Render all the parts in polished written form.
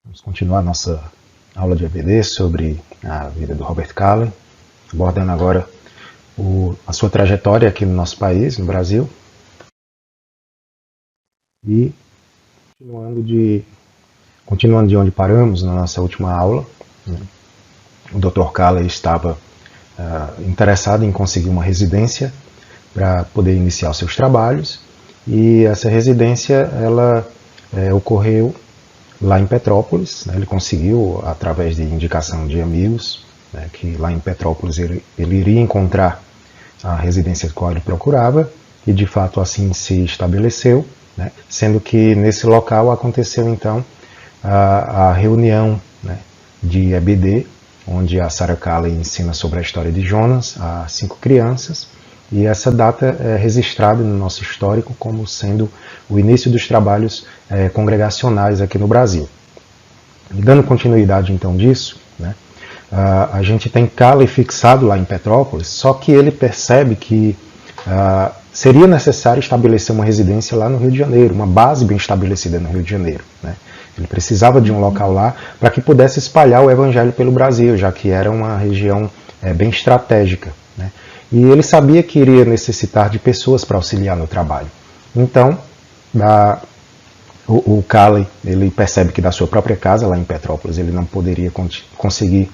Vamos continuar nossa aula de EBD sobre a vida do Robert Callen, abordando agora a sua trajetória aqui no nosso país, no Brasil. E continuando de onde paramos na nossa última aula, né? O Dr. Callen estava interessado em conseguir uma residência para poder iniciar os seus trabalhos, e essa residência ela ocorreu lá em Petrópolis, né? Ele conseguiu, através de indicação de amigos, né, que lá em Petrópolis ele iria encontrar a residência que ele procurava, e de fato assim se estabeleceu, né? Sendo que nesse local aconteceu então a reunião, né, de EBD, onde a Sarah Callen ensina sobre a história de Jonas a 5 crianças, e essa data é registrada no nosso histórico como sendo o início dos trabalhos congregacionais aqui no Brasil. E dando continuidade então disso, né, a gente tem Callen fixado lá em Petrópolis, só que ele percebe que seria necessário estabelecer uma residência lá no Rio de Janeiro, uma base bem estabelecida no Rio de Janeiro, né? Ele precisava de um local lá para que pudesse espalhar o evangelho pelo Brasil, já que era uma região bem estratégica, né? E ele sabia que iria necessitar de pessoas para auxiliar no trabalho. Então, o Callen, ele percebe que da sua própria casa, lá em Petrópolis, ele não poderia conseguir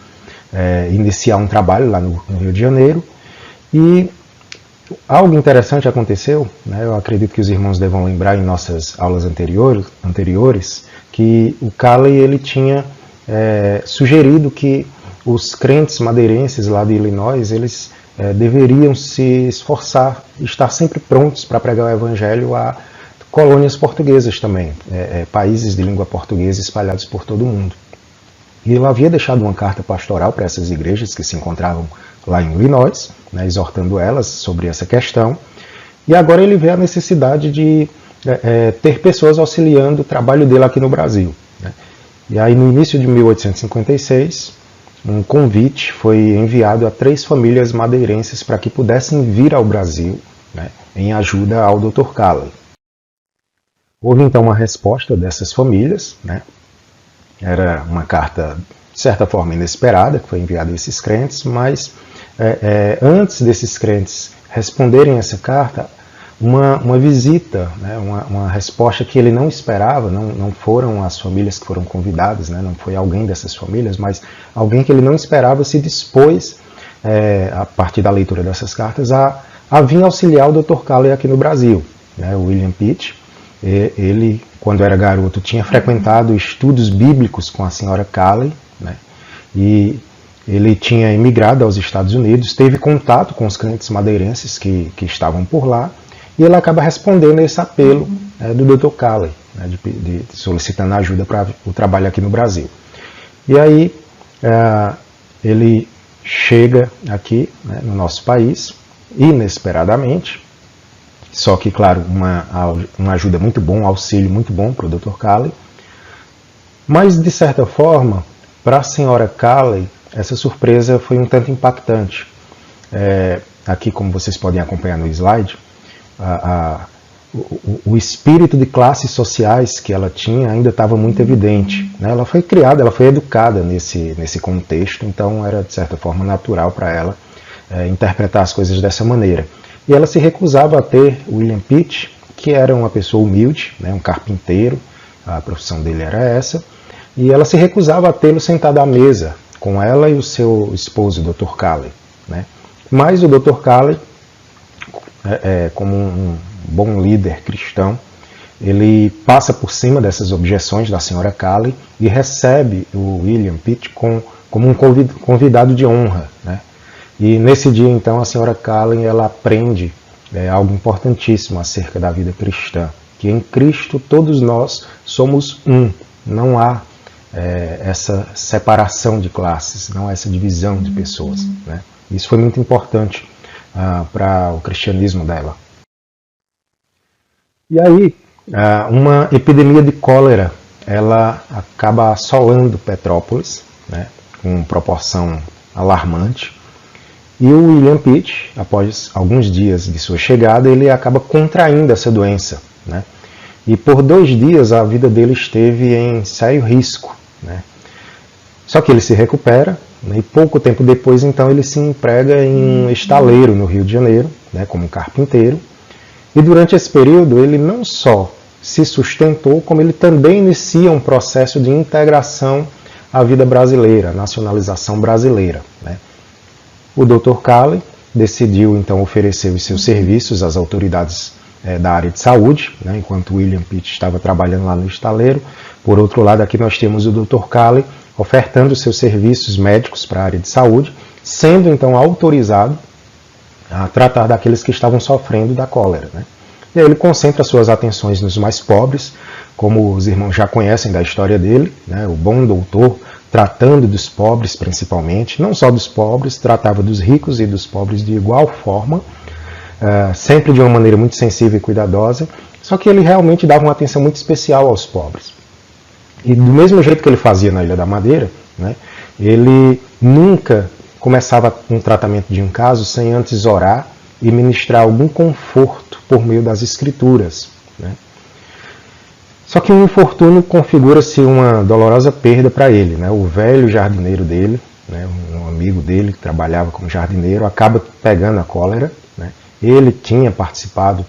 iniciar um trabalho lá no Rio de Janeiro. E algo interessante aconteceu, né? Eu acredito que os irmãos devam lembrar em nossas aulas anteriores que o Callen ele tinha sugerido que os crentes madeirenses lá de Illinois, eles deveriam se esforçar, estar sempre prontos para pregar o evangelho a colônias portuguesas também, países de língua portuguesa espalhados por todo o mundo. E ele havia deixado uma carta pastoral para essas igrejas que se encontravam lá em Illinois, né, exortando elas sobre essa questão, e agora ele vê a necessidade de ter pessoas auxiliando o trabalho dele aqui no Brasil, né? E aí no início de 1856, um convite foi enviado a 3 famílias madeirenses para que pudessem vir ao Brasil, né, em ajuda ao Dr. Callen. Houve então uma resposta dessas famílias, né? Era uma carta, de certa forma, inesperada, que foi enviada a esses crentes, mas antes desses crentes responderem essa carta, uma visita, né, uma resposta que ele não esperava, não foram as famílias que foram convidadas, né, não foi alguém dessas famílias, mas alguém que ele não esperava se dispôs, a partir da leitura dessas cartas, a vir auxiliar o Dr. Callen aqui no Brasil, né, o William Pitt. Ele, quando era garoto, tinha frequentado estudos bíblicos com a senhora Callen, né, e ele tinha emigrado aos Estados Unidos, teve contato com os crentes madeirenses que estavam por lá, e ele acaba respondendo a esse apelo do Dr. Callen, né, de solicitando ajuda para o trabalho aqui no Brasil. E aí ele chega aqui, né, no nosso país, inesperadamente, só que, claro, uma ajuda muito bom, um auxílio muito bom para o Dr. Callen, mas, de certa forma, para a senhora Callen, essa surpresa foi um tanto impactante. Aqui, como vocês podem acompanhar no slide, o espírito de classes sociais que ela tinha ainda estava muito evidente, né? Ela foi criada, ela foi educada nesse contexto, então era de certa forma natural para ela interpretar as coisas dessa maneira. E ela se recusava a ter William Pitt, que era uma pessoa humilde, né, um carpinteiro, a profissão dele era essa, e ela se recusava a tê-lo sentado à mesa com ela e o seu esposo, o Dr. Callen, né? Mas o Dr. Callen, como um bom líder cristão, ele passa por cima dessas objeções da senhora Callen e recebe o William Pitt como um convidado de honra, né? E nesse dia, então, a senhora Callen ela aprende algo importantíssimo acerca da vida cristã, que em Cristo todos nós somos um, não há essa separação de classes, não há essa divisão de pessoas, né? Isso foi muito importante para o cristianismo dela. E aí, uma epidemia de cólera, ela acaba assolando Petrópolis, né, com proporção alarmante. E o William Pitt, após alguns dias de sua chegada, ele acaba contraindo essa doença, né? E por 2 dias a vida dele esteve em sério risco, né? Só que ele se recupera, né, e pouco tempo depois, então, ele se emprega em um estaleiro no Rio de Janeiro, né, como carpinteiro. E durante esse período ele não só se sustentou, como ele também inicia um processo de integração à vida brasileira, nacionalização brasileira, né? O Dr. Calley decidiu então oferecer os seus serviços às autoridades da área de saúde, né, enquanto William Pitt estava trabalhando lá no estaleiro. Por outro lado, aqui nós temos o Dr. Calley ofertando seus serviços médicos para a área de saúde, sendo então autorizado a tratar daqueles que estavam sofrendo da cólera, né? E aí ele concentra suas atenções nos mais pobres, como os irmãos já conhecem da história dele, né, o bom doutor, tratando dos pobres principalmente, não só dos pobres, tratava dos ricos e dos pobres de igual forma, sempre de uma maneira muito sensível e cuidadosa, só que ele realmente dava uma atenção muito especial aos pobres. E do mesmo jeito que ele fazia na Ilha da Madeira, né, ele nunca começava um tratamento de um caso sem antes orar e ministrar algum conforto por meio das escrituras, né? Só que o infortúnio configura-se uma dolorosa perda para ele, né? O velho jardineiro dele, né, um amigo dele que trabalhava como jardineiro, acaba pegando a cólera, né? Ele tinha participado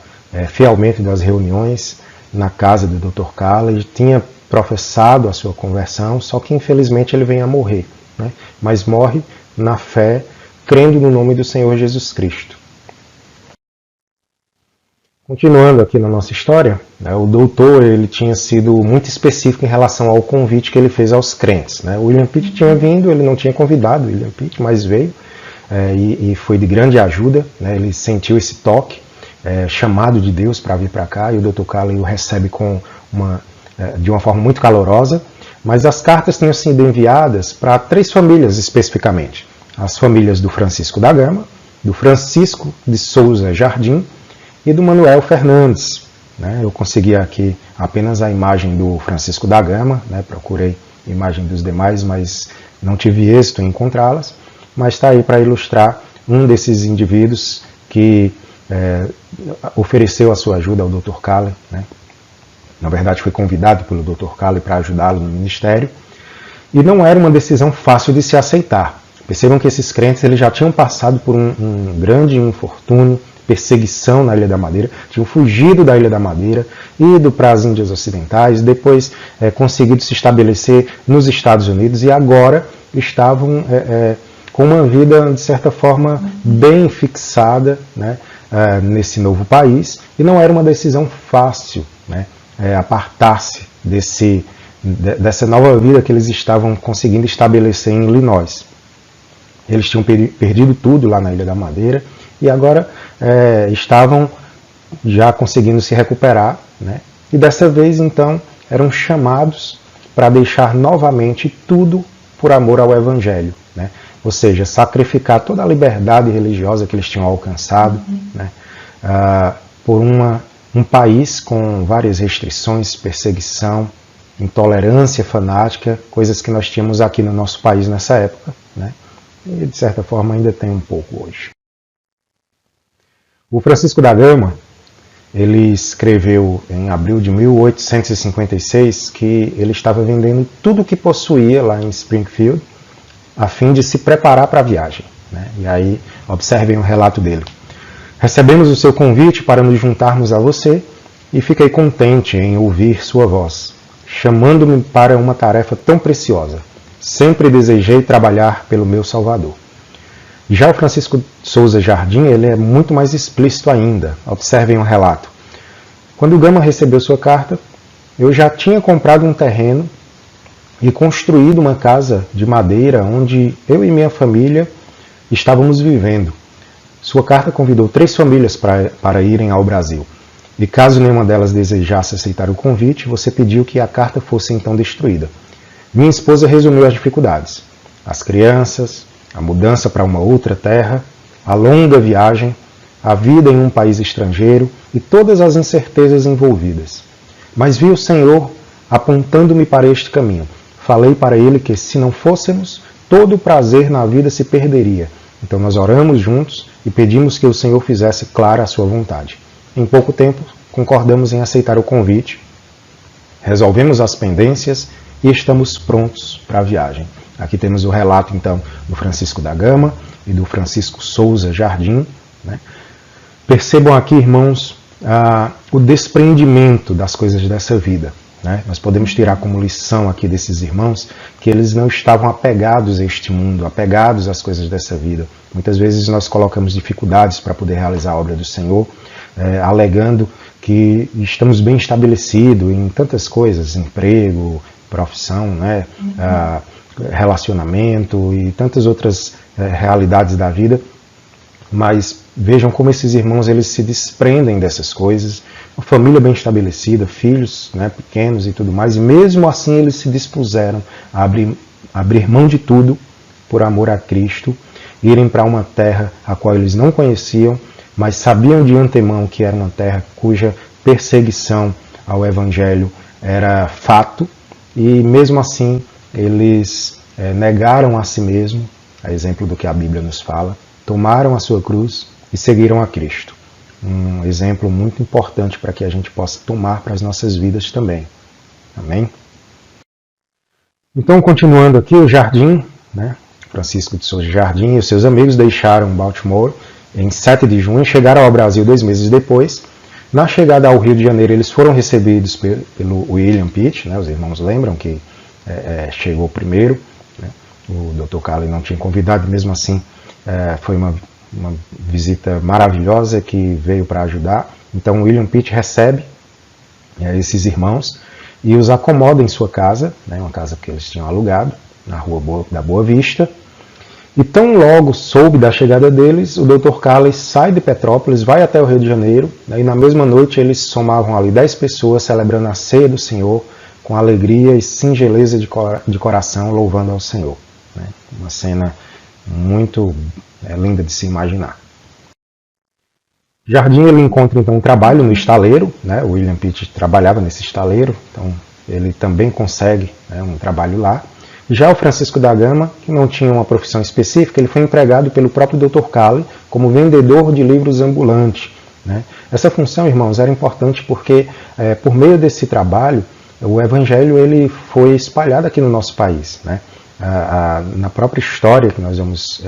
fielmente das reuniões na casa do Dr. Calley, tinha professado a sua conversão, só que infelizmente ele vem a morrer, né? Mas morre na fé, crendo no nome do Senhor Jesus Cristo. Continuando aqui na nossa história, né, o doutor ele tinha sido muito específico em relação ao convite que ele fez aos crentes, né? O William Pitt tinha vindo, ele não tinha convidado o William Pitt, mas veio e foi de grande ajuda, né? Ele sentiu esse toque, chamado de Deus para vir para cá, e o Dr. Calley o recebe de uma forma muito calorosa, mas as cartas tinham sido enviadas para 3 famílias especificamente. As famílias do Francisco da Gama, do Francisco de Souza Jardim e do Manuel Fernandes, né? Eu consegui aqui apenas a imagem do Francisco da Gama, né? Procurei a imagem dos demais, mas não tive êxito em encontrá-las, mas está aí para ilustrar um desses indivíduos que ofereceu a sua ajuda ao Dr. Calley, né? Na verdade foi convidado pelo Dr. Calley para ajudá-lo no ministério, e não era uma decisão fácil de se aceitar. Percebam que esses crentes eles já tinham passado por um grande infortúnio, perseguição na Ilha da Madeira, tinham fugido da Ilha da Madeira, ido para as Índias Ocidentais, depois conseguido se estabelecer nos Estados Unidos e agora estavam com uma vida, de certa forma, bem fixada, né, nesse novo país, e não era uma decisão fácil, né, apartar-se dessa nova vida que eles estavam conseguindo estabelecer em Illinois. Eles tinham perdido tudo lá na Ilha da Madeira e agora estavam já conseguindo se recuperar, né? E dessa vez, então, eram chamados para deixar novamente tudo por amor ao Evangelho, né? Ou seja, sacrificar toda a liberdade religiosa que eles tinham alcançado, né? Por um país com várias restrições, perseguição, intolerância fanática, coisas que nós tínhamos aqui no nosso país nessa época, né? E de certa forma ainda tem um pouco hoje. O Francisco da Gama, ele escreveu em abril de 1856 que ele estava vendendo tudo o que possuía lá em Springfield a fim de se preparar para a viagem, né? E aí observem o relato dele. Recebemos o seu convite para nos juntarmos a você e fiquei contente em ouvir sua voz, chamando-me para uma tarefa tão preciosa. Sempre desejei trabalhar pelo meu Salvador. Já o Francisco Souza Jardim, ele é muito mais explícito ainda. Observem o relato. Quando o Gama recebeu sua carta, eu já tinha comprado um terreno e construído uma casa de madeira onde eu e minha família estávamos vivendo. Sua carta convidou 3 famílias para irem ao Brasil. E caso nenhuma delas desejasse aceitar o convite, você pediu que a carta fosse então destruída. Minha esposa resumiu as dificuldades. As crianças, a mudança para uma outra terra, a longa viagem, a vida em um país estrangeiro e todas as incertezas envolvidas. Mas vi o Senhor apontando-me para este caminho. Falei para ele que, se não fôssemos, todo o prazer na vida se perderia. Então nós oramos juntos e pedimos que o Senhor fizesse clara a sua vontade. Em pouco tempo, concordamos em aceitar o convite, resolvemos as pendências e estamos prontos para a viagem. Aqui temos o relato, então, do Francisco da Gama e do Francisco Souza Jardim, né? Percebam aqui, irmãos, o desprendimento das coisas dessa vida, né? Nós podemos tirar como lição aqui desses irmãos que eles não estavam apegados a este mundo, apegados às coisas dessa vida. Muitas vezes nós colocamos dificuldades para poder realizar a obra do Senhor, alegando que estamos bem estabelecidos em tantas coisas, emprego, profissão, né? Relacionamento e tantas outras realidades da vida. Mas vejam como esses irmãos eles se desprendem dessas coisas, uma família bem estabelecida, filhos, né, pequenos e tudo mais, e mesmo assim eles se dispuseram a abrir mão de tudo por amor a Cristo, irem para uma terra a qual eles não conheciam, mas sabiam de antemão que era uma terra cuja perseguição ao Evangelho era fato, e mesmo assim eles negaram a si mesmo, a exemplo do que a Bíblia nos fala, tomaram a sua cruz e seguiram a Cristo. Um exemplo muito importante para que a gente possa tomar para as nossas vidas também. Amém? Então, continuando aqui, o Jardim, né? Francisco de Souza Jardim e os seus amigos deixaram Baltimore em 7 de junho e chegaram ao Brasil 2 meses depois. Na chegada ao Rio de Janeiro, eles foram recebidos pelo William Pitt, né? Os irmãos lembram que chegou primeiro, né? O Dr. Calley não tinha convidado, mesmo assim foi uma visita maravilhosa que veio para ajudar. Então o William Pitt recebe esses irmãos e os acomoda em sua casa, né, uma casa que eles tinham alugado, na Rua da Boa Vista. E tão logo soube da chegada deles, o Dr. Calley sai de Petrópolis, vai até o Rio de Janeiro, né, e na mesma noite eles somavam ali 10 pessoas celebrando a ceia do Senhor, com alegria e singeleza de coração, louvando ao Senhor. Né, uma cena muito linda de se imaginar. Jardim ele encontra então um trabalho no estaleiro, né? O William Pitt trabalhava nesse estaleiro, então ele também consegue, né, um trabalho lá. Já o Francisco da Gama, que não tinha uma profissão específica, ele foi empregado pelo próprio Dr. Calley como vendedor de livros ambulante, né? Essa função, irmãos, era importante porque por meio desse trabalho o Evangelho ele foi espalhado aqui no nosso país, né? Na própria história que nós vamos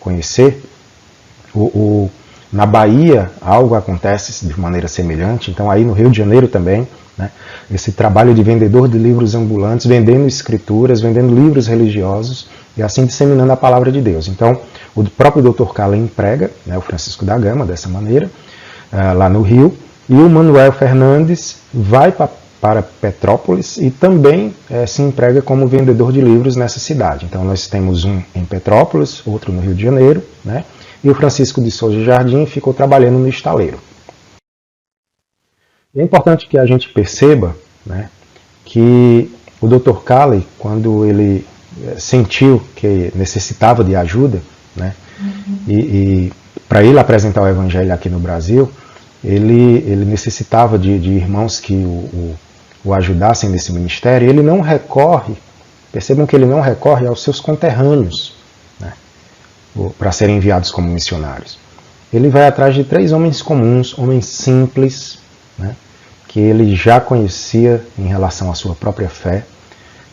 conhecer, na Bahia algo acontece de maneira semelhante, então aí no Rio de Janeiro também, né, esse trabalho de vendedor de livros ambulantes, vendendo escrituras, vendendo livros religiosos e assim disseminando a palavra de Deus. Então o próprio Dr. Calley emprega, né, o Francisco da Gama dessa maneira, lá no Rio, e o Manuel Fernandes vai para Petrópolis e também se emprega como vendedor de livros nessa cidade. Então nós temos um em Petrópolis, outro no Rio de Janeiro, né? E o Francisco de Souza Jardim ficou trabalhando no estaleiro. E é importante que a gente perceba, né, que o Dr. Calley, quando ele sentiu que necessitava de ajuda, né, e para ele apresentar o Evangelho aqui no Brasil, ele necessitava de irmãos que o ajudassem nesse ministério. Ele não recorre, percebam que ele não recorre aos seus conterrâneos, né, para serem enviados como missionários. Ele vai atrás de 3 homens comuns, homens simples, né, que ele já conhecia em relação à sua própria fé,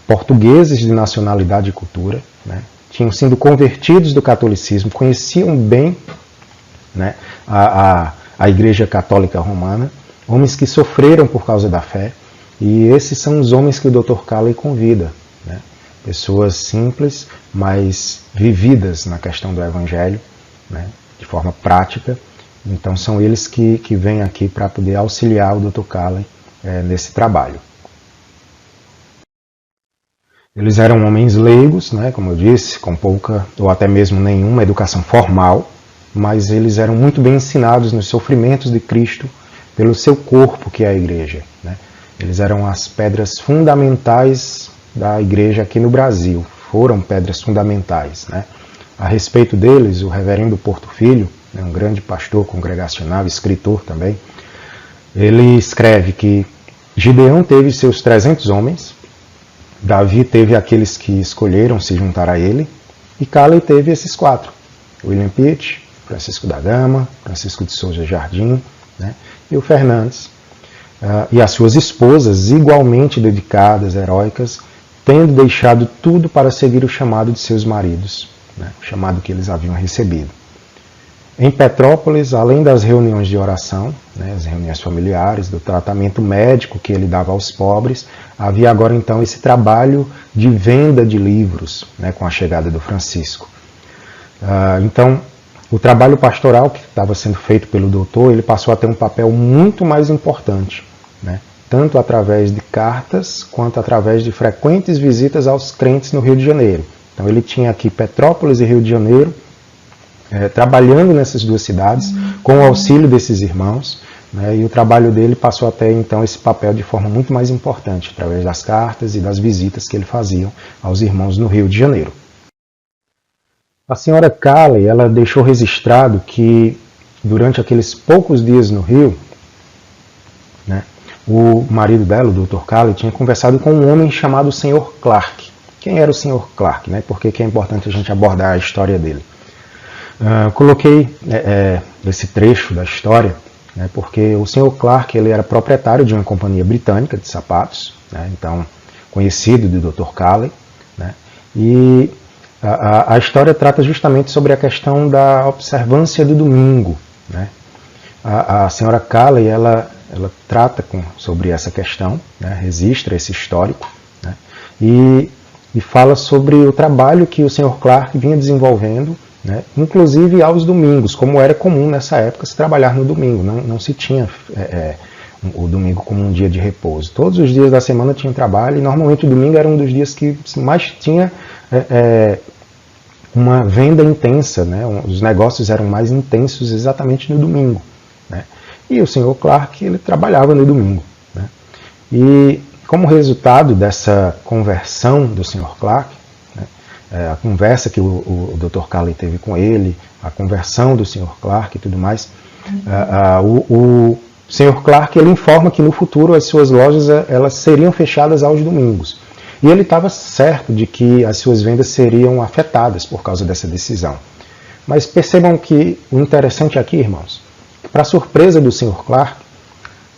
portugueses de nacionalidade e cultura, né, tinham sido convertidos do catolicismo, conheciam bem, né, a Igreja Católica Romana, homens que sofreram por causa da fé. E esses são os homens que o Dr. Calley convida, né? Pessoas simples, mas vividas na questão do Evangelho, né? De forma prática. Então são eles que vêm aqui para poder auxiliar o Dr. Calley nesse trabalho. Eles eram homens leigos, né? Como eu disse, com pouca ou até mesmo nenhuma educação formal, mas eles eram muito bem ensinados nos sofrimentos de Cristo pelo seu corpo, que é a igreja, né? Eles eram as pedras fundamentais da igreja aqui no Brasil. Foram pedras fundamentais, né? A respeito deles, o reverendo Porto Filho, né, um grande pastor congregacional, escritor também, ele escreve que Gideão teve seus 300 homens, Davi teve aqueles que escolheram se juntar a ele, e Calley teve esses 4, William Pitt, Francisco da Gama, Francisco de Souza Jardim, né, e o Fernandes, e as suas esposas igualmente dedicadas, heróicas, tendo deixado tudo para seguir o chamado de seus maridos, né, o chamado que eles haviam recebido. Em Petrópolis, além das reuniões de oração, né, as reuniões familiares, do tratamento médico que ele dava aos pobres, havia agora então esse trabalho de venda de livros, né, com a chegada do Francisco. Então, o trabalho pastoral que estava sendo feito pelo doutor, ele passou a ter um papel muito mais importante, né, tanto através de cartas, quanto através de frequentes visitas aos crentes no Rio de Janeiro. Então ele tinha aqui Petrópolis e Rio de Janeiro, trabalhando nessas duas cidades, com o auxílio desses irmãos, né, e o trabalho dele passou a ter então esse papel de forma muito mais importante, através das cartas e das visitas que ele fazia aos irmãos no Rio de Janeiro. A senhora Calley, ela deixou registrado que durante aqueles poucos dias no Rio, né, o marido dela, o Dr. Calley, tinha conversado com um homem chamado Sr. Clark. Quem era o Sr. Clark? Né? Por que é importante a gente abordar a história dele? Coloquei esse trecho da história, né, porque o Sr. Clark ele era proprietário de uma companhia britânica de sapatos, né, então conhecido do Dr. Calley, né, e a história trata justamente sobre a questão da observância do domingo. Né. A senhora Calley ela trata sobre essa questão, né, registra esse histórico, né, e fala sobre o trabalho que o Sr. Clark vinha desenvolvendo, né, inclusive aos domingos, como era comum nessa época se trabalhar no domingo, não se tinha o domingo como um dia de repouso. Todos os dias da semana tinha trabalho e normalmente o domingo era um dos dias que mais tinha uma venda intensa, né, os negócios eram mais intensos exatamente no domingo. Né, e o Sr. Clark ele trabalhava no domingo. Né, e como resultado dessa conversão do Sr. Clark, a conversa que o Dr. Calley teve com ele, a conversão do Sr. Clark e tudo mais, o Sr. Clark ele informa que no futuro as suas lojas elas seriam fechadas aos domingos. E ele estava certo de que as suas vendas seriam afetadas por causa dessa decisão. Mas percebam que o interessante aqui, irmãos, para surpresa do Sr. Clark,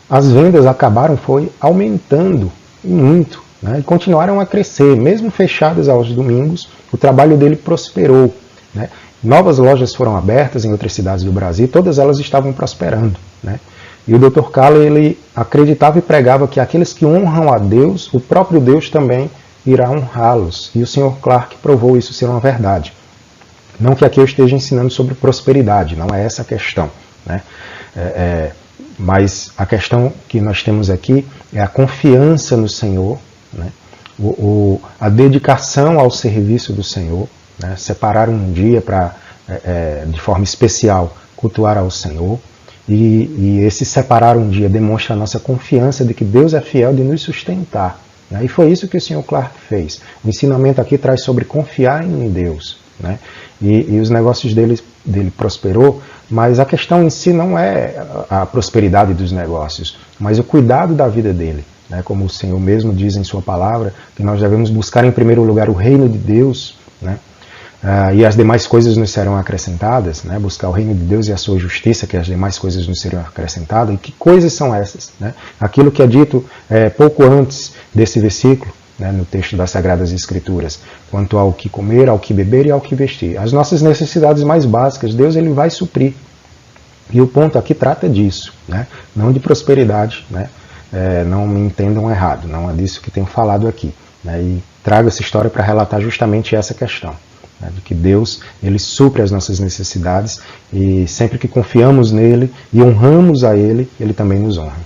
as vendas acabaram aumentando muito, né, e continuaram a crescer, mesmo fechadas aos domingos, o trabalho dele prosperou. Né, novas lojas foram abertas em outras cidades do Brasil, todas elas estavam prosperando. Né, e o Dr. Calley ele acreditava e pregava que aqueles que honram a Deus, o próprio Deus também irá honrá-los. E o Sr. Clark provou isso ser uma verdade. Não que aqui eu esteja ensinando sobre prosperidade, não é essa a questão. Né, mas a questão que nós temos aqui é a confiança no Senhor, né? A dedicação ao serviço do Senhor, né? Separar um dia para, de forma especial, cultuar ao Senhor. E esse separar um dia demonstra a nossa confiança de que Deus é fiel de nos sustentar. Né? E foi isso que o Sr. Clark fez. O ensinamento aqui traz sobre confiar em Deus. Né? E os negócios dele prosperou, mas a questão em si não é a prosperidade dos negócios, mas o cuidado da vida dele. Né? Como o Senhor mesmo diz em sua palavra, que nós devemos buscar em primeiro lugar o reino de Deus, né? E as demais coisas nos serão acrescentadas, né? Buscar o reino de Deus e a sua justiça, que as demais coisas nos serão acrescentadas. E que coisas são essas? Né? Aquilo que é dito pouco antes desse versículo, né, no texto das Sagradas Escrituras, quanto ao que comer, ao que beber e ao que vestir. As nossas necessidades mais básicas, Deus ele vai suprir. E o ponto aqui trata disso, né? Não de prosperidade, né? Não me entendam errado, não é disso que tenho falado aqui. Né? E trago essa história para relatar justamente essa questão. De que Deus ele supre as nossas necessidades e sempre que confiamos nele e honramos a ele, ele também nos honra.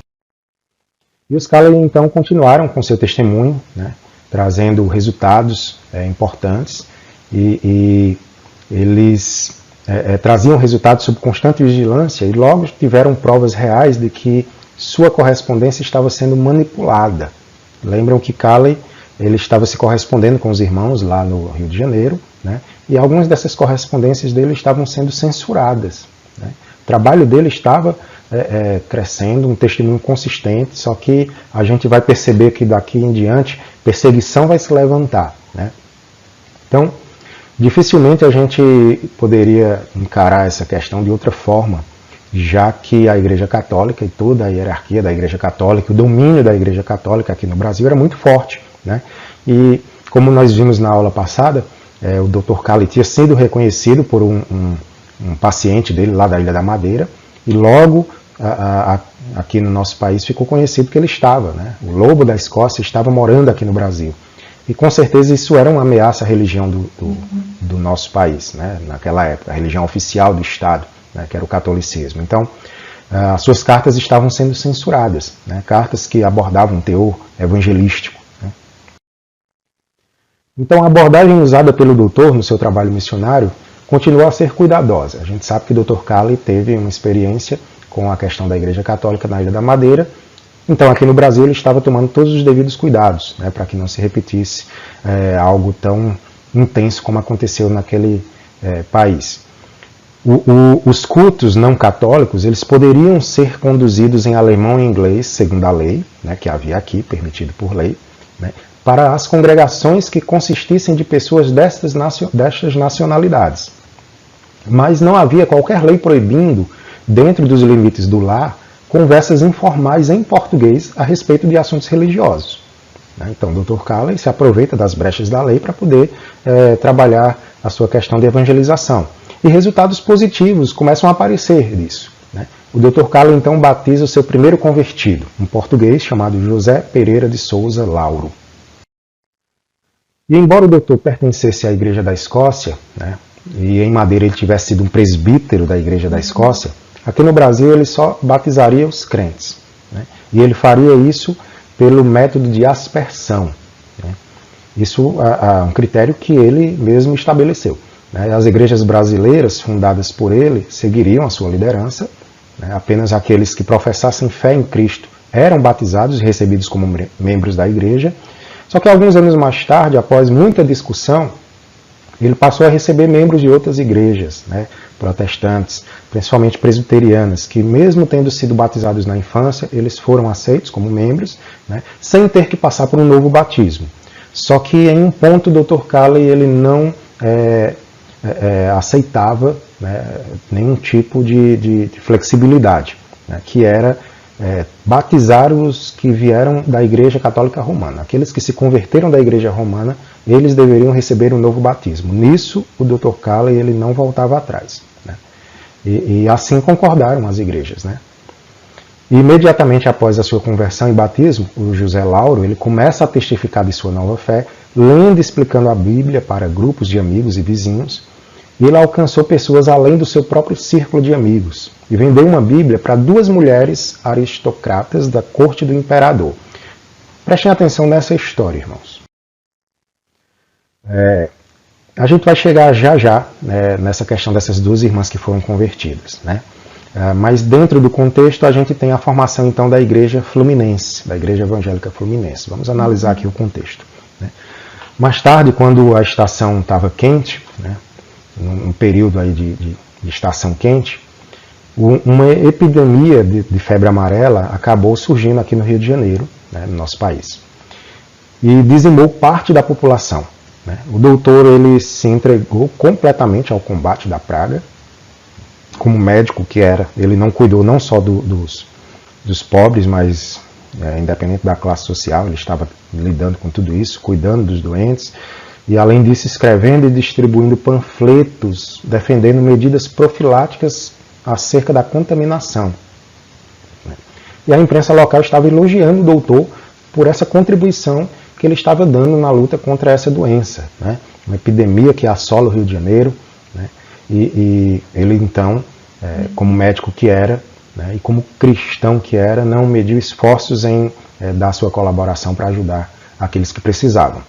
E os Calley então continuaram com seu testemunho, né, trazendo resultados importantes e eles traziam resultados sob constante vigilância e logo tiveram provas reais de que sua correspondência estava sendo manipulada. Lembram que Calley ele estava se correspondendo com os irmãos lá no Rio de Janeiro, né? E algumas dessas correspondências dele estavam sendo censuradas. né? O trabalho dele estava crescendo, um testemunho consistente, só que a gente vai perceber que daqui em diante perseguição vai se levantar, né? Então, dificilmente a gente poderia encarar essa questão de outra forma, já que a Igreja Católica e toda a hierarquia da Igreja Católica, o domínio da Igreja Católica aqui no Brasil era muito forte, né? E como nós vimos na aula passada, o Dr. Cali tinha sido reconhecido por um paciente dele lá da Ilha da Madeira, e logo aqui no nosso país ficou conhecido que ele estava, né? O Lobo da Escócia estava morando aqui no Brasil. E com certeza isso era uma ameaça à religião do nosso país, né? Naquela época, a religião oficial do Estado, né? Que era o catolicismo. Então, as suas cartas estavam sendo censuradas, né? Cartas que abordavam um teor evangelístico, né? Então, a abordagem usada pelo doutor no seu trabalho missionário continuou a ser cuidadosa. A gente sabe que o Dr. Cali teve uma experiência com a questão da Igreja Católica na Ilha da Madeira. Então, aqui no Brasil, ele estava tomando todos os devidos cuidados, né, para que não se repetisse algo tão intenso como aconteceu naquele país. Os cultos não católicos, eles poderiam ser conduzidos em alemão e inglês, segundo a lei, né, que havia aqui, permitido por lei, né, para as congregações que consistissem de pessoas destas nacionalidades. Mas não havia qualquer lei proibindo, dentro dos limites do lar, conversas informais em português a respeito de assuntos religiosos. Então, o Dr. Cali se aproveita das brechas da lei para poder trabalhar a sua questão de evangelização. E resultados positivos começam a aparecer disso, né? O Dr. Cali, então, batiza o seu primeiro convertido, um português chamado José Pereira de Souza Lauro. E embora o doutor pertencesse à Igreja da Escócia, né, e em Madeira ele tivesse sido um presbítero da Igreja da Escócia, aqui no Brasil ele só batizaria os crentes, né? E ele faria isso pelo método de aspersão, né? Isso é um critério que ele mesmo estabeleceu, né? As igrejas brasileiras fundadas por ele seguiriam a sua liderança, né? Apenas aqueles que professassem fé em Cristo eram batizados e recebidos como membros da igreja. Só que alguns anos mais tarde, após muita discussão, ele passou a receber membros de outras igrejas, né, protestantes, principalmente presbiterianas, que mesmo tendo sido batizados na infância, eles foram aceitos como membros, né, sem ter que passar por um novo batismo. Só que em um ponto o Dr. Cali ele não aceitava, né, nenhum tipo de flexibilidade, né, que era batizar os que vieram da Igreja Católica Romana. Aqueles que se converteram da Igreja Romana, eles deveriam receber um novo batismo. Nisso, o Dr. Cali ele não voltava atrás, né? E assim concordaram as igrejas, né? E imediatamente após a sua conversão e batismo, o José Lauro ele começa a testificar de sua nova fé, lendo e explicando a Bíblia para grupos de amigos e vizinhos, e ele alcançou pessoas além do seu próprio círculo de amigos, e vendeu uma Bíblia para 2 mulheres aristocratas da corte do imperador. Prestem atenção nessa história, irmãos. A gente vai chegar já nessa questão dessas 2 irmãs que foram convertidas, né? Mas dentro do contexto a gente tem a formação então da Igreja Fluminense, da Igreja Evangélica Fluminense. Vamos analisar aqui o contexto, né? Mais tarde, quando a estação estava quente, né, num período aí de estação quente, uma epidemia de febre amarela acabou surgindo aqui no Rio de Janeiro, né, no nosso país, e dizimou parte da população, né? O doutor ele se entregou completamente ao combate da praga, como médico que era. Ele não cuidou não só dos pobres, mas independente da classe social, ele estava lidando com tudo isso, cuidando dos doentes, e além disso escrevendo e distribuindo panfletos defendendo medidas profiláticas acerca da contaminação. E a imprensa local estava elogiando o doutor por essa contribuição que ele estava dando na luta contra essa doença, né? Uma epidemia que assola o Rio de Janeiro, né? E ele então, como médico que era, né, e como cristão que era, não mediu esforços em dar sua colaboração para ajudar aqueles que precisavam.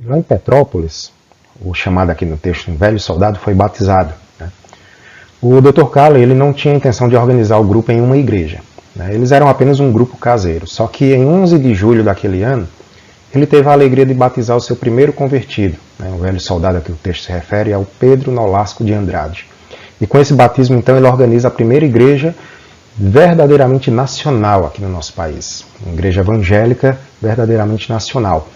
Lá em Petrópolis, o chamado aqui no texto um velho soldado foi batizado, né? O Dr. Cali ele não tinha intenção de organizar o grupo em uma igreja, né? Eles eram apenas um grupo caseiro. Só que em 11 de julho daquele ano, ele teve a alegria de batizar o seu primeiro convertido, né? O velho soldado a que o texto se refere é o Pedro Nolasco de Andrade. E com esse batismo, então, ele organiza a primeira igreja verdadeiramente nacional aqui no nosso país. Uma igreja evangélica verdadeiramente nacional.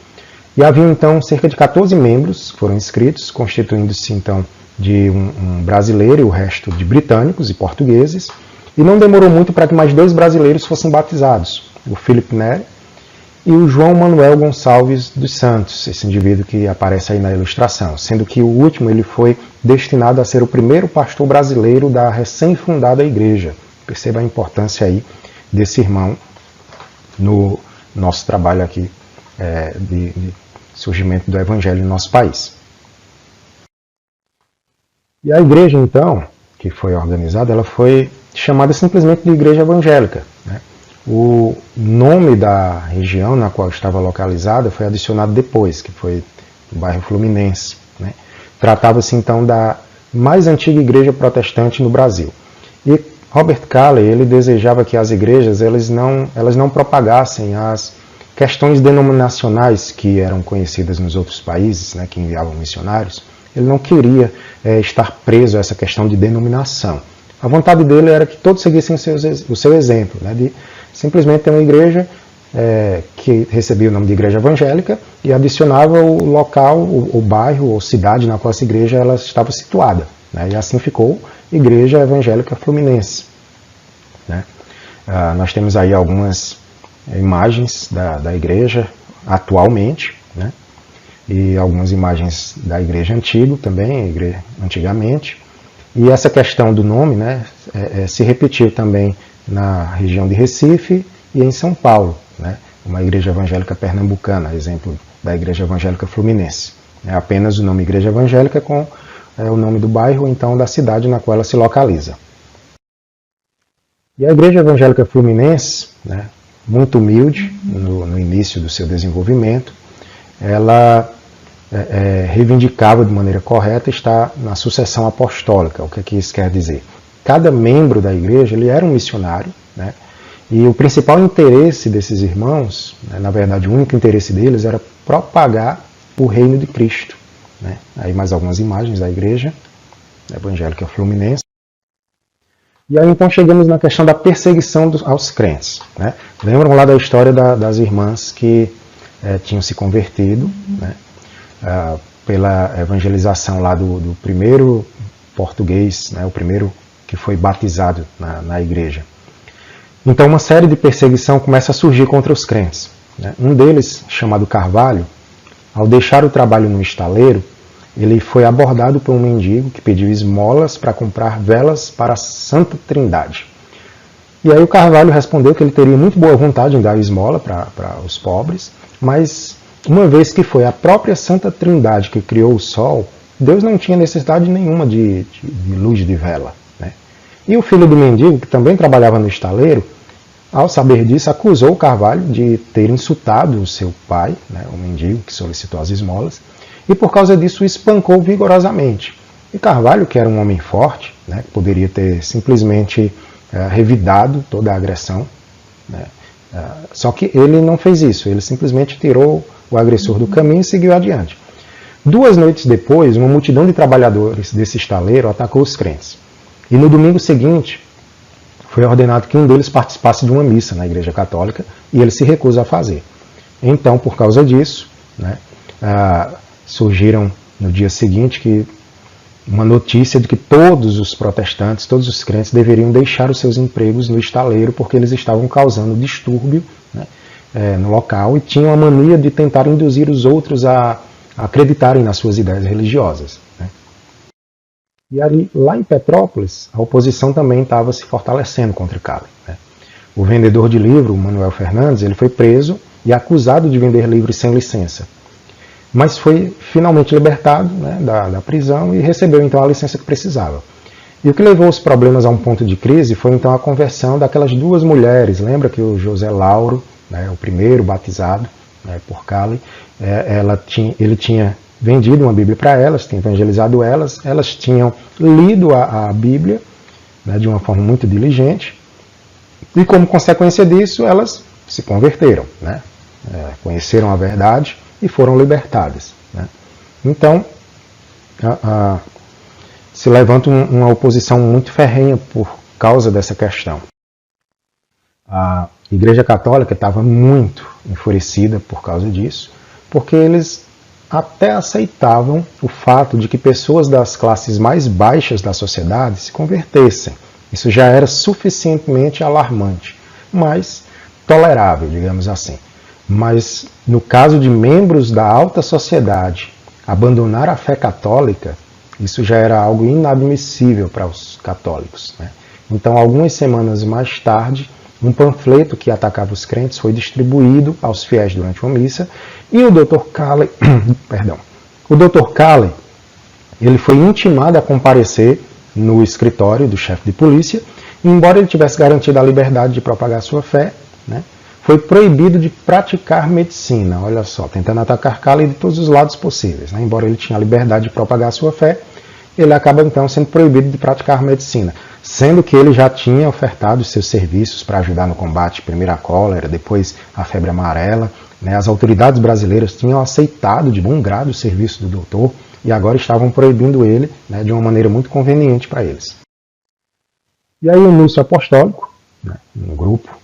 E havia, então, cerca de 14 membros que foram inscritos, constituindo-se, então, de um brasileiro e o resto de britânicos e portugueses. E não demorou muito para que mais 2 brasileiros fossem batizados, o Felipe Neri e o João Manuel Gonçalves dos Santos, esse indivíduo que aparece aí na ilustração, sendo que o último ele foi destinado a ser o primeiro pastor brasileiro da recém-fundada igreja. Perceba a importância aí desse irmão no nosso trabalho aqui de surgimento do evangelho no nosso país. E a igreja, então, que foi organizada, ela foi chamada simplesmente de igreja evangélica, né? O nome da região na qual estava localizada foi adicionado depois, que foi o bairro Fluminense, né? Tratava-se então da mais antiga igreja protestante no Brasil. E Robert Calley, ele desejava que as igrejas elas não propagassem as questões denominacionais que eram conhecidas nos outros países, né, que enviavam missionários. Ele não queria estar preso a essa questão de denominação. A vontade dele era que todos seguissem o seu exemplo, né, de simplesmente ter uma igreja que recebia o nome de igreja evangélica e adicionava o local, o bairro ou cidade na qual essa igreja ela estava situada, né, e assim ficou Igreja Evangélica Fluminense, né. Nós temos aí algumas imagens da igreja atualmente, né, e algumas imagens da igreja antiga também, antigamente. E essa questão do nome, né, se repetiu também na região de Recife e em São Paulo, né, uma igreja evangélica pernambucana, exemplo da igreja evangélica fluminense. É apenas o nome igreja evangélica com o nome do bairro, então da cidade na qual ela se localiza. E a igreja evangélica fluminense, né, muito humilde no início do seu desenvolvimento, ela reivindicava de maneira correta estar na sucessão apostólica. O que isso quer dizer? Cada membro da igreja ele era um missionário, né? E o principal interesse desses irmãos, né, na verdade o único interesse deles era propagar o reino de Cristo, né? Aí mais algumas imagens da igreja evangélica fluminense. E aí então chegamos na questão da perseguição aos crentes, né? Lembram lá da história das irmãs que tinham se convertido, né, pela evangelização lá do primeiro português, né, o primeiro que foi batizado na igreja. Então uma série de perseguição começa a surgir contra os crentes, né? Um deles, chamado Carvalho, ao deixar o trabalho no estaleiro, ele foi abordado por um mendigo que pediu esmolas para comprar velas para a Santa Trindade. E aí o Carvalho respondeu que ele teria muito boa vontade em dar esmola para os pobres, mas uma vez que foi a própria Santa Trindade que criou o sol, Deus não tinha necessidade nenhuma de luz de vela, né? E o filho do mendigo, que também trabalhava no estaleiro, ao saber disso, acusou o Carvalho de ter insultado o seu pai, né, o mendigo que solicitou as esmolas, e por causa disso o espancou vigorosamente. E Carvalho, que era um homem forte, né, poderia ter simplesmente revidado toda a agressão, né, só que ele não fez isso, ele simplesmente tirou o agressor do caminho e seguiu adiante. 2 noites depois, uma multidão de trabalhadores desse estaleiro atacou os crentes. E no domingo seguinte, foi ordenado que um deles participasse de uma missa na Igreja Católica e ele se recusa a fazer. Então, por causa disso, né, surgiram no dia seguinte uma notícia de que todos os protestantes, todos os crentes deveriam deixar os seus empregos no estaleiro porque eles estavam causando distúrbio, né, no local e tinham a mania de tentar induzir os outros a acreditarem nas suas ideias religiosas, né. E ali, lá em Petrópolis, a oposição também estava se fortalecendo contra Calley, né. O vendedor de livro, Manuel Fernandes, ele foi preso e acusado de vender livros sem licença. Mas foi finalmente libertado, né, da prisão e recebeu então a licença que precisava. E o que levou os problemas a um ponto de crise foi então a conversão daquelas 2 mulheres. Lembra que o José Lauro, né, o primeiro batizado, né, por Calley, ele tinha vendido uma Bíblia para elas, tinha evangelizado elas tinham lido a Bíblia, né, de uma forma muito diligente, e como consequência disso elas se converteram, né, conheceram a verdade e foram libertadas, né. Então, se levanta uma oposição muito ferrenha por causa dessa questão. A Igreja Católica estava muito enfurecida por causa disso, porque eles até aceitavam o fato de que pessoas das classes mais baixas da sociedade se convertessem. Isso já era suficientemente alarmante, mas tolerável, digamos assim. Mas no caso de membros da alta sociedade abandonar a fé católica, isso já era algo inadmissível para os católicos, né? Então, algumas semanas mais tarde, um panfleto que atacava os crentes foi distribuído aos fiéis durante uma missa, e o Dr. Calley, o Dr. Calley, ele foi intimado a comparecer no escritório do chefe de polícia, e embora ele tivesse garantido a liberdade de propagar sua fé, né, foi proibido de praticar medicina. Olha só, tentando atacar Calley de todos os lados possíveis, né? Embora ele tinha a liberdade de propagar sua fé, ele acaba então sendo proibido de praticar medicina, sendo que ele já tinha ofertado seus serviços para ajudar no combate, primeiro a cólera, depois a febre amarela, né? As autoridades brasileiras tinham aceitado de bom grado o serviço do doutor e agora estavam proibindo ele, né, de uma maneira muito conveniente para eles. E aí o Núncio Apostólico, né, um grupo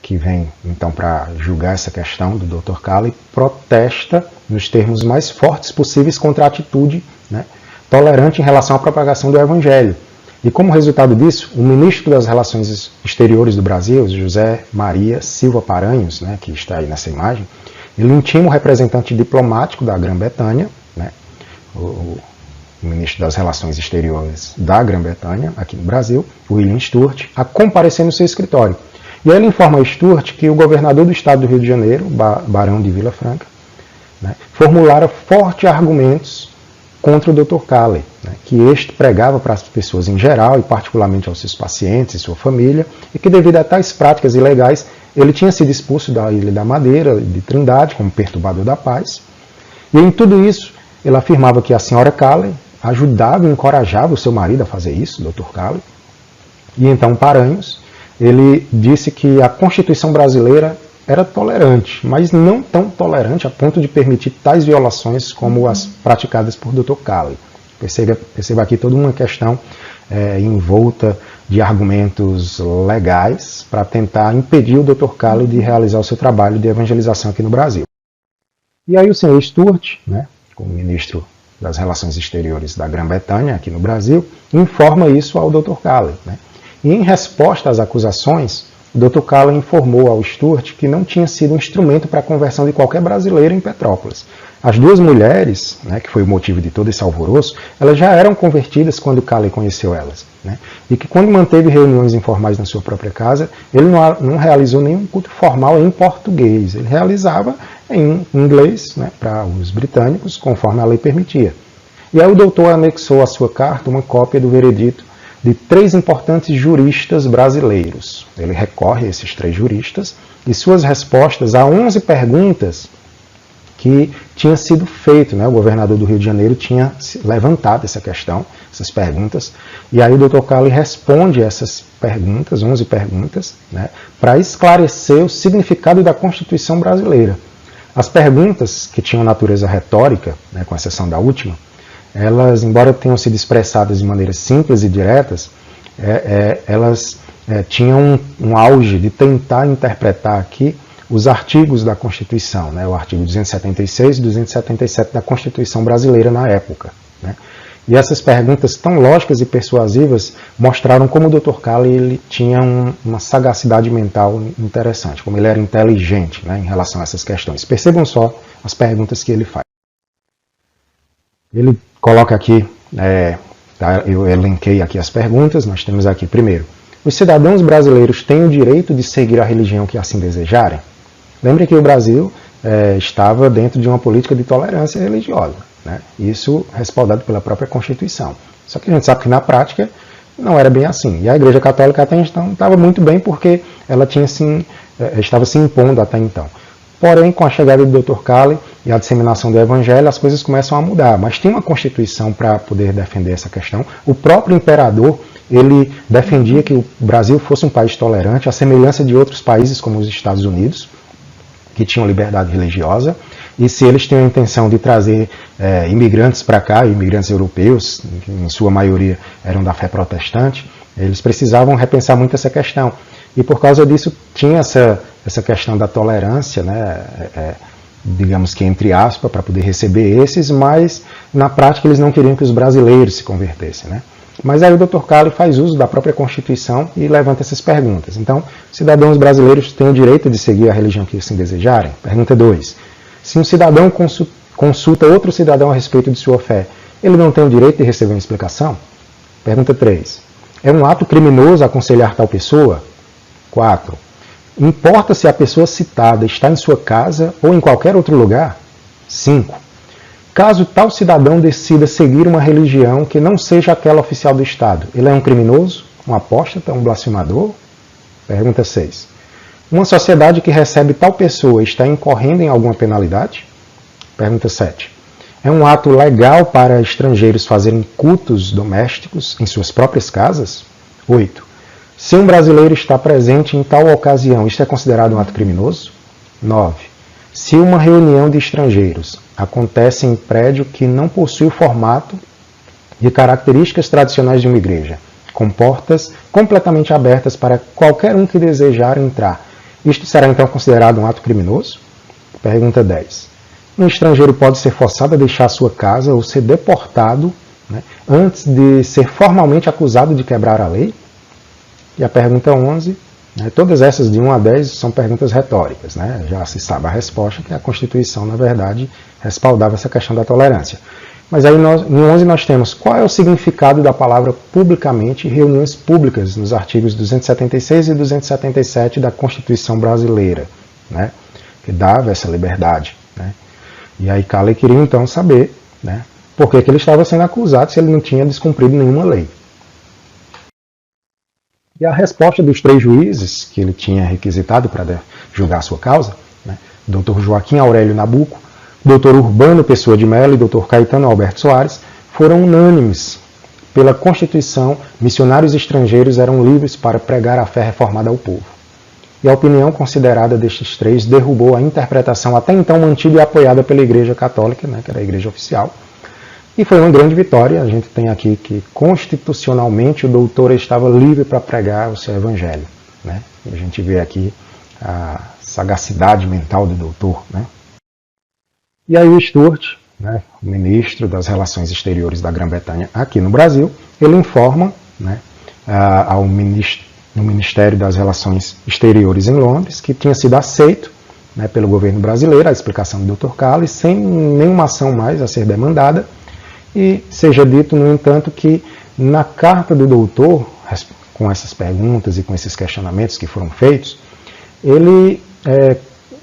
que vem então para julgar essa questão do Dr. Calley, protesta nos termos mais fortes possíveis contra a atitude, né, tolerante em relação à propagação do Evangelho. E como resultado disso, o ministro das Relações Exteriores do Brasil, José Maria Silva Paranhos, né, que está aí nessa imagem, ele intima o representante diplomático da Grã-Bretanha, né, o ministro das Relações Exteriores da Grã-Bretanha, aqui no Brasil, William Stewart, a comparecer no seu escritório. E aí ele informa a Stewart que o governador do estado do Rio de Janeiro, Barão de Vila Franca, né, formulara fortes argumentos contra o Dr. Calley, né, que este pregava para as pessoas em geral e particularmente aos seus pacientes e sua família, e que devido a tais práticas ilegais, ele tinha sido expulso da Ilha da Madeira, de Trindade, como perturbador da paz. E em tudo isso, ele afirmava que a senhora Calley ajudava e encorajava o seu marido a fazer isso, o Dr. Calley. E então Paranhos, ele disse que a Constituição brasileira era tolerante, mas não tão tolerante a ponto de permitir tais violações como as praticadas por Dr. Calley. Perceba aqui toda uma questão envolta de argumentos legais para tentar impedir o Dr. Calley de realizar o seu trabalho de evangelização aqui no Brasil. E aí o senhor Stewart, né, como ministro das Relações Exteriores da Grã-Bretanha aqui no Brasil, informa isso ao Dr. Calley, né? E em resposta às acusações, o Dr. Calley informou ao Stewart que não tinha sido um instrumento para a conversão de qualquer brasileiro em Petrópolis. As duas mulheres, né, que foi o motivo de todo esse alvoroço, elas já eram convertidas quando Calley conheceu elas, né? E que quando manteve reuniões informais na sua própria casa, ele não realizou nenhum culto formal em português, ele realizava em inglês, né, para os britânicos, conforme a lei permitia. E aí o doutor anexou à sua carta uma cópia do veredito de 3 importantes juristas brasileiros. Ele recorre a esses 3 juristas e suas respostas a 11 perguntas que tinha sido feito, né? O governador do Rio de Janeiro tinha levantado essa questão, essas perguntas, e aí o Dr. Calley responde essas perguntas, 11 perguntas, né, para esclarecer o significado da Constituição brasileira. As perguntas, que tinham natureza retórica, né, com exceção da última, elas, embora tenham sido expressadas de maneira simples e diretas, elas tinham um auge de tentar interpretar aqui os artigos da Constituição, né, o artigo 276 e 277 da Constituição brasileira na época, né. E essas perguntas tão lógicas e persuasivas mostraram como o Dr. Calley ele tinha uma sagacidade mental interessante, como ele era inteligente, né, em relação a essas questões. Percebam só as perguntas que ele faz. Ele coloca aqui, eu elenquei aqui as perguntas, nós temos aqui, primeiro, os cidadãos brasileiros têm o direito de seguir a religião que assim desejarem? Lembre que o Brasil estava dentro de uma política de tolerância religiosa, né? Isso respaldado pela própria Constituição. Só que a gente sabe que na prática não era bem assim. E a Igreja Católica até então estava muito bem porque ela estava se impondo até então. Porém, com a chegada do Dr. Calley e a disseminação do Evangelho, as coisas começam a mudar. Mas tem uma Constituição para poder defender essa questão. O próprio imperador, ele defendia que o Brasil fosse um país tolerante, à semelhança de outros países como os Estados Unidos, que tinham liberdade religiosa, e se eles tinham a intenção de trazer imigrantes para cá, imigrantes europeus, que em sua maioria eram da fé protestante, eles precisavam repensar muito essa questão. E por causa disso tinha essa questão da tolerância, né, digamos que entre aspas, para poder receber esses, mas na prática eles não queriam que os brasileiros se convertessem, né? Mas aí o Dr. Calley faz uso da própria Constituição e levanta essas perguntas. Então, cidadãos brasileiros têm o direito de seguir a religião que assim desejarem? Pergunta 2. Se um cidadão consulta outro cidadão a respeito de sua fé, ele não tem o direito de receber uma explicação? Pergunta 3. É um ato criminoso aconselhar tal pessoa? 4. Importa se a pessoa citada está em sua casa ou em qualquer outro lugar? 5. Caso tal cidadão decida seguir uma religião que não seja aquela oficial do Estado, ele é um criminoso, um apóstata, um blasfemador? Pergunta 6. Uma sociedade que recebe tal pessoa está incorrendo em alguma penalidade? Pergunta 7. É um ato legal para estrangeiros fazerem cultos domésticos em suas próprias casas? 8. Se um brasileiro está presente em tal ocasião, isto é considerado um ato criminoso? 9. Se uma reunião de estrangeiros acontece em prédio que não possui o formato de características tradicionais de uma igreja, com portas completamente abertas para qualquer um que desejar entrar, isto será então considerado um ato criminoso? Pergunta 10. Um estrangeiro pode ser forçado a deixar sua casa ou ser deportado, né, antes de ser formalmente acusado de quebrar a lei? E a pergunta 11, né, todas essas de 1 a 10 são perguntas retóricas, né? Já se sabe a resposta, que a Constituição, na verdade, respaldava essa questão da tolerância. Mas aí em 11 nós temos qual é o significado da palavra publicamente e reuniões públicas nos artigos 276 e 277 da Constituição brasileira, né, que dava essa liberdade. Né? E aí Calley queria então saber, né, por que ele estava sendo acusado se ele não tinha descumprido nenhuma lei. E a resposta dos 3 juízes que ele tinha requisitado para julgar a sua causa, né, Dr. Joaquim Aurélio Nabuco, Dr. Urbano Pessoa de Mello e Dr. Caetano Alberto Soares, foram unânimes. Pela Constituição, missionários estrangeiros eram livres para pregar a fé reformada ao povo. E a opinião considerada destes 3 derrubou a interpretação até então mantida e apoiada pela Igreja Católica, né, que era a Igreja oficial. E foi uma grande vitória. A gente tem aqui que constitucionalmente o doutor estava livre para pregar o seu evangelho. Né? E a gente vê aqui a sagacidade mental do doutor. Né? E aí o Stuart, né, o ministro das Relações Exteriores da Grã-Bretanha aqui no Brasil, ele informa, né, no Ministério das Relações Exteriores em Londres que tinha sido aceito, né, pelo governo brasileiro a explicação do Dr. Calley sem nenhuma ação mais a ser demandada. E seja dito, no entanto, que na carta do doutor, com essas perguntas e com esses questionamentos que foram feitos, ele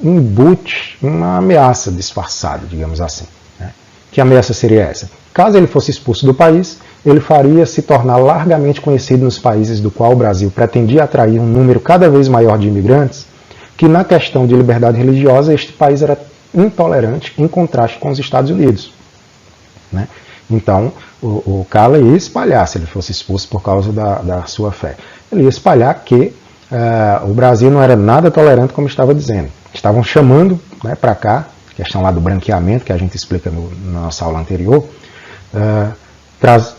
embute uma ameaça disfarçada, digamos assim. Né? Que ameaça seria essa? Caso ele fosse expulso do país, ele faria se tornar largamente conhecido nos países do qual o Brasil pretendia atrair um número cada vez maior de imigrantes, que na questão de liberdade religiosa este país era intolerante em contraste com os Estados Unidos. Né? Então, o Calley ia espalhar, se ele fosse expulso por causa da sua fé. Ele ia espalhar que o Brasil não era nada tolerante, como estava dizendo. Estavam chamando, né, para cá, questão lá do branqueamento, que a gente explica na nossa aula anterior,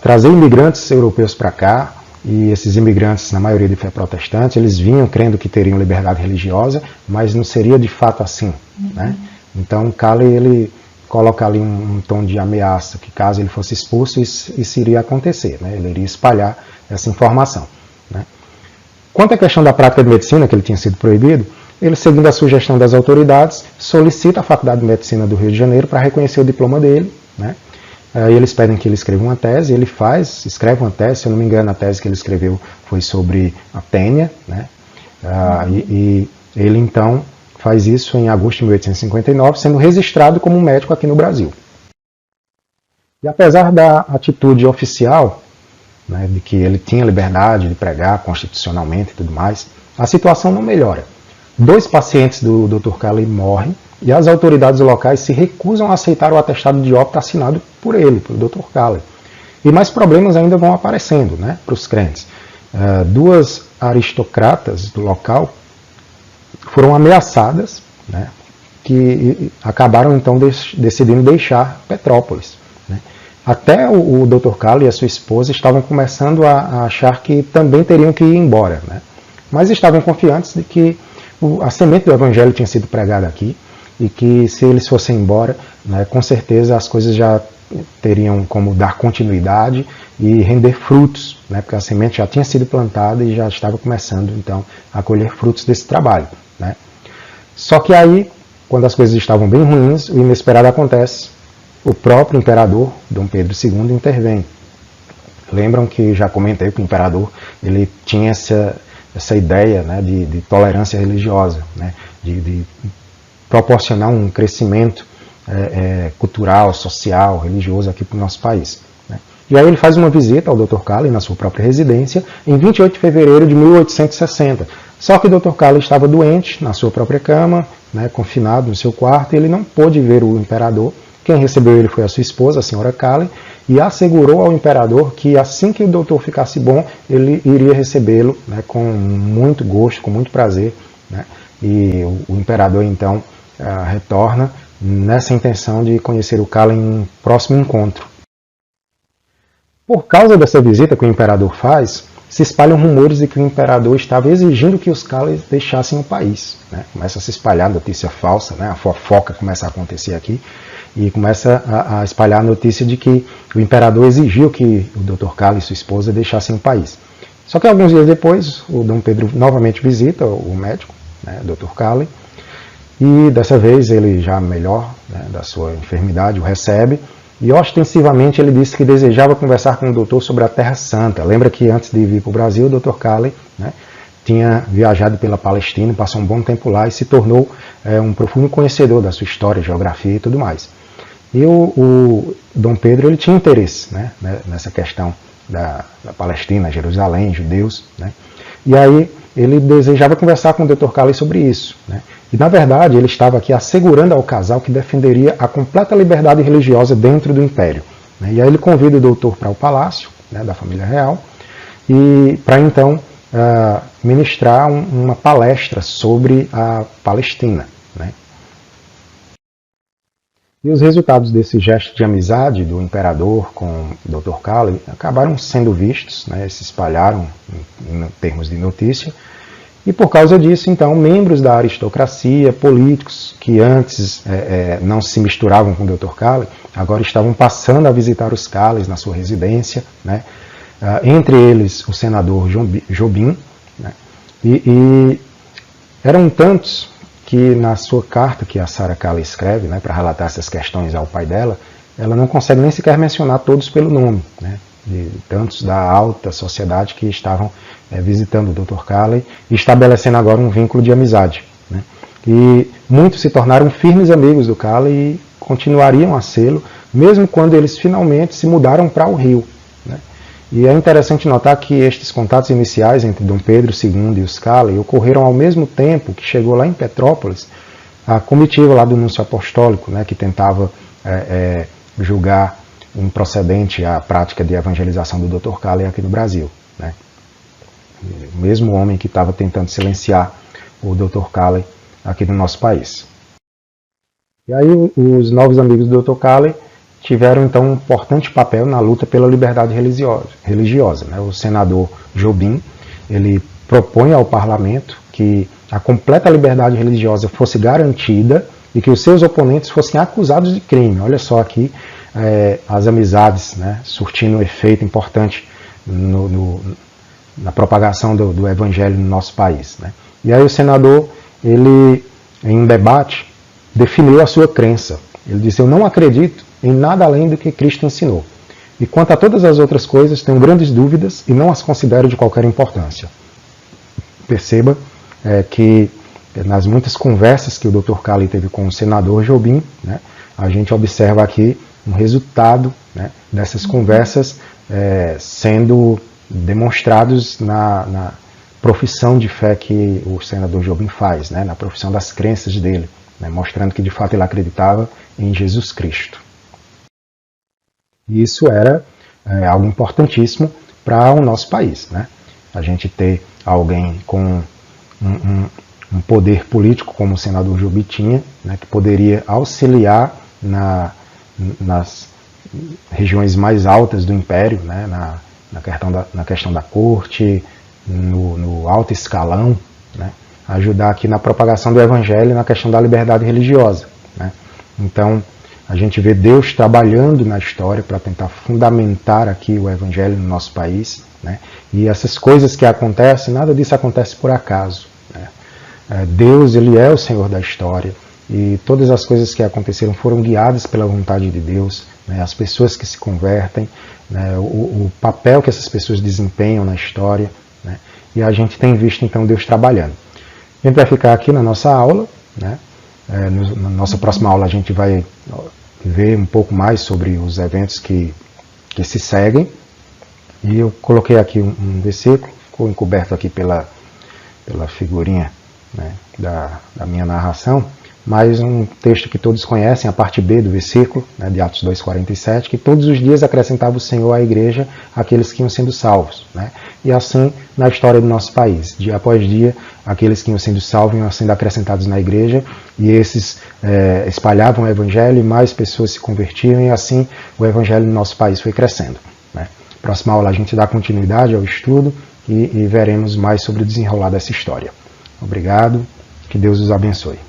trazer imigrantes europeus para cá, e esses imigrantes, na maioria de fé protestante, eles vinham crendo que teriam liberdade religiosa, mas não seria de fato assim. Né? Então, Calley, ele coloca ali um tom de ameaça, que caso ele fosse expulso, isso iria acontecer, né? Ele iria espalhar essa informação. Né? Quanto à questão da prática de medicina, que ele tinha sido proibido, ele, seguindo a sugestão das autoridades, solicita a Faculdade de Medicina do Rio de Janeiro para reconhecer o diploma dele. Né? Aí eles pedem que ele escreva uma tese, ele escreve uma tese, se eu não me engano, a tese que ele escreveu foi sobre a tênia, né? E ele então faz isso em agosto de 1859, sendo registrado como médico aqui no Brasil. E apesar da atitude oficial, né, de que ele tinha liberdade de pregar constitucionalmente e tudo mais, a situação não melhora. 2 pacientes do Dr. Calley morrem e as autoridades locais se recusam a aceitar o atestado de óbito assinado por ele, pelo Dr. Calley. E mais problemas ainda vão aparecendo, né, para os crentes. 2 aristocratas do local foram ameaçadas, né, que acabaram então decidindo deixar Petrópolis, né? Até o Dr. Cali e a sua esposa estavam começando a achar que também teriam que ir embora, né? Mas estavam confiantes de que a semente do Evangelho tinha sido pregada aqui e que se eles fossem embora, né, com certeza as coisas já teriam como dar continuidade e render frutos, né, porque a semente já tinha sido plantada e já estava começando então a colher frutos desse trabalho, né? Só que aí, quando as coisas estavam bem ruins, o inesperado acontece. O próprio imperador, Dom Pedro II, intervém. Lembram que já comentei que o imperador ele tinha essa ideia, né, de tolerância religiosa, né, de proporcionar um crescimento cultural, social, religioso aqui para o nosso país, né? E aí ele faz uma visita ao Dr. Cali na sua própria residência em 28 de fevereiro de 1860. Só que o Dr. Cali estava doente na sua própria cama, né, confinado no seu quarto, e ele não pôde ver o imperador. Quem recebeu ele foi a sua esposa, a senhora Cali, e assegurou ao imperador que assim que o doutor ficasse bom, ele iria recebê-lo, né, com muito gosto, com muito prazer, né? E o imperador então retorna nessa intenção de conhecer o Cali em um próximo encontro. Por causa dessa visita que o imperador faz, se espalham rumores de que o imperador estava exigindo que os Cali deixassem o país, né? Começa a se espalhar notícia falsa, né? A fofoca começa a acontecer aqui e começa a espalhar a notícia de que o imperador exigiu que o Dr. Cali e sua esposa deixassem o país. Só que alguns dias depois, o Dom Pedro novamente visita o médico, né, Dr. Cali, e dessa vez ele já melhor, né, da sua enfermidade, o recebe, e ostensivamente ele disse que desejava conversar com o doutor sobre a Terra Santa. Lembra que antes de vir para o Brasil, o Dr. Cali, né, tinha viajado pela Palestina, passou um bom tempo lá e se tornou um profundo conhecedor da sua história, geografia e tudo mais. E o Dom Pedro ele tinha interesse, né, nessa questão da Palestina, Jerusalém, judeus, né? E aí ele desejava conversar com o Dr. Cali sobre isso, né? E na verdade ele estava aqui assegurando ao casal que defenderia a completa liberdade religiosa dentro do Império, né? E aí ele convida o doutor para o palácio, né, da família real e para então ministrar uma palestra sobre a Palestina, né? E os resultados desse gesto de amizade do imperador com o Dr. Cali acabaram sendo vistos, né, se espalharam em termos de notícia, e por causa disso, então, membros da aristocracia, políticos que antes não se misturavam com o Dr. Cali, agora estavam passando a visitar os Calis na sua residência, né, entre eles o senador Jobim, né, e eram tantos que na sua carta que a Sarah Cali escreve, né, para relatar essas questões ao pai dela, ela não consegue nem sequer mencionar todos pelo nome, né, de tantos da alta sociedade que estavam visitando o Dr. Cali e estabelecendo agora um vínculo de amizade, né. E muitos se tornaram firmes amigos do Cali e continuariam a sê-lo, mesmo quando eles finalmente se mudaram para o Rio, né. E é interessante notar que estes contatos iniciais entre Dom Pedro II e os Cali ocorreram ao mesmo tempo que chegou lá em Petrópolis a comitiva lá do Núncio Apostólico, né, que tentava julgar improcedente a prática de evangelização do Dr. Cali aqui no Brasil, né. O mesmo homem que estava tentando silenciar o Dr. Cali aqui no nosso país. E aí os novos amigos do Dr. Cali tiveram então um importante papel na luta pela liberdade religiosa, né? O senador Jobim, ele propõe ao parlamento que a completa liberdade religiosa fosse garantida e que os seus oponentes fossem acusados de crime. Olha só aqui as amizades, né, surtindo um efeito importante na propagação do evangelho no nosso país, né? E aí o senador, ele, em um debate, definiu a sua crença. Ele disse: eu não acredito em nada além do que Cristo ensinou. E quanto a todas as outras coisas, tenho grandes dúvidas e não as considero de qualquer importância. Perceba que nas muitas conversas que o Dr. Cali teve com o senador Jobim, né, a gente observa aqui um resultado, né, dessas conversas sendo demonstrados na profissão de fé que o senador Jobim faz, né, na profissão das crenças dele, né, mostrando que de fato ele acreditava em Jesus Cristo. E isso era algo importantíssimo para o nosso país, né? A gente ter alguém com um poder político como o senador Joby tinha, né, que poderia auxiliar nas regiões mais altas do império, né, na questão da corte, no alto escalão, né, ajudar aqui na propagação do evangelho e na questão da liberdade religiosa, né. Então, a gente vê Deus trabalhando na história para tentar fundamentar aqui o evangelho no nosso país, né, e essas coisas que acontecem, nada disso acontece por acaso, né. Deus, ele é o Senhor da história, e todas as coisas que aconteceram foram guiadas pela vontade de Deus, né, as pessoas que se convertem, né, o papel que essas pessoas desempenham na história, né, e a gente tem visto então Deus trabalhando. A gente vai ficar aqui na nossa aula, né, na nossa próxima aula a gente vai ver um pouco mais sobre os eventos que se seguem, e eu coloquei aqui um versículo, ficou encoberto aqui pela figurinha, né, da minha narração, mas um texto que todos conhecem, a parte B do versículo, né, de Atos 2,47, que todos os dias acrescentava o Senhor à igreja aqueles que iam sendo salvos, né? E assim, na história do nosso país, dia após dia, aqueles que iam sendo salvos iam sendo acrescentados na igreja, e esses espalhavam o evangelho, e mais pessoas se convertiam, e assim o evangelho no nosso país foi crescendo, né? Próxima aula a gente dá continuidade ao estudo e veremos mais sobre o desenrolar dessa história. Obrigado, que Deus os abençoe.